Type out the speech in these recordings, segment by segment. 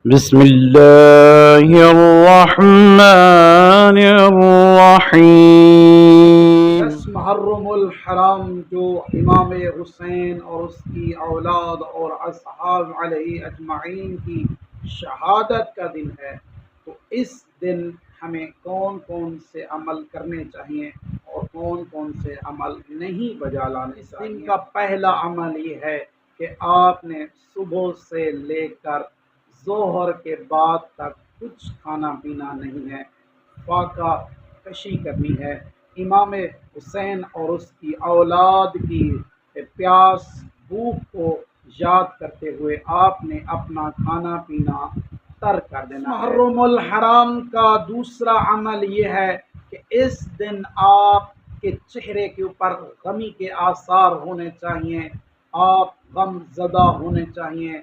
بسم اللہ الرحمن الرحیم۔ 10 محرم الحرام جو امام حسین اور اس کی اولاد اور اصحاب علیہ اجمعین کی شہادت کا دن ہے، تو اس دن ہمیں کون کون سے عمل کرنے چاہیے اور کون کون سے عمل نہیں بجا لانے چاہیے۔ اس دن کا پہلا عمل یہ ہے کہ آپ نے صبح سے لے کر ظہر کے بعد تک کچھ کھانا پینا نہیں ہے، فاقہ کشی کرنی ہے۔ امام حسین اور اس کی اولاد کی پیاس بھوک کو یاد کرتے ہوئے آپ نے اپنا کھانا پینا ترک کر دینا۔ محرم الحرام کا دوسرا عمل یہ ہے کہ اس دن آپ کے چہرے کے اوپر غمی کے آثار ہونے چاہیے، آپ غم زدہ ہونے چاہیے،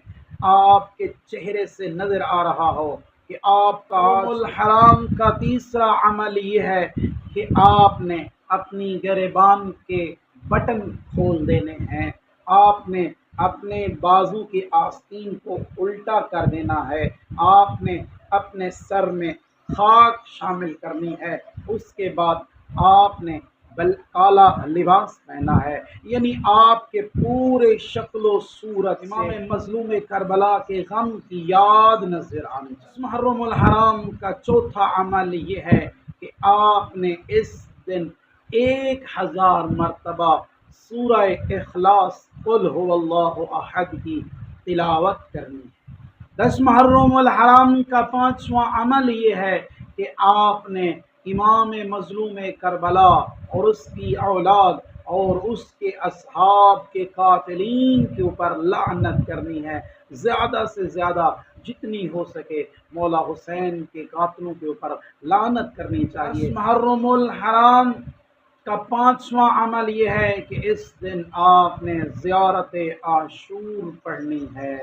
آپ کے چہرے سے نظر آ رہا ہو کہ آپ کا الحرام کا تیسرا عمل یہ ہے کہ آپ نے اپنی گریبان کے بٹن کھول دینے ہیں، آپ نے اپنے بازو کی آستین کو الٹا کر دینا ہے، آپ نے اپنے سر میں خاک شامل کرنی ہے، اس کے بعد آپ نے کالا لباس پہنا ہے، یعنی آپ کے پورے شکل و صورت امام مظلوم کربلا کے غم کی یاد نظر آنی چاہیے۔ محرم الحرام کا چوتھا عمل یہ ہے کہ آپ نے اس دن 1000 مرتبہ سورہ اخلاص قل هو اللہ احد کی تلاوت کرنی ہے۔ 10 محرم الحرام کا پانچواں عمل یہ ہے کہ آپ نے امام مظلوم کربلا اور اس کی اولاد اور اس کے اصحاب کے قاتلین کے اوپر لعنت کرنی ہے، زیادہ سے زیادہ جتنی ہو سکے مولا حسین کے قاتلوں کے اوپر لعنت کرنی چاہیے۔ محرم الحرام کا پانچواں عمل یہ ہے کہ اس دن آپ نے زیارت عاشور پڑھنی ہے۔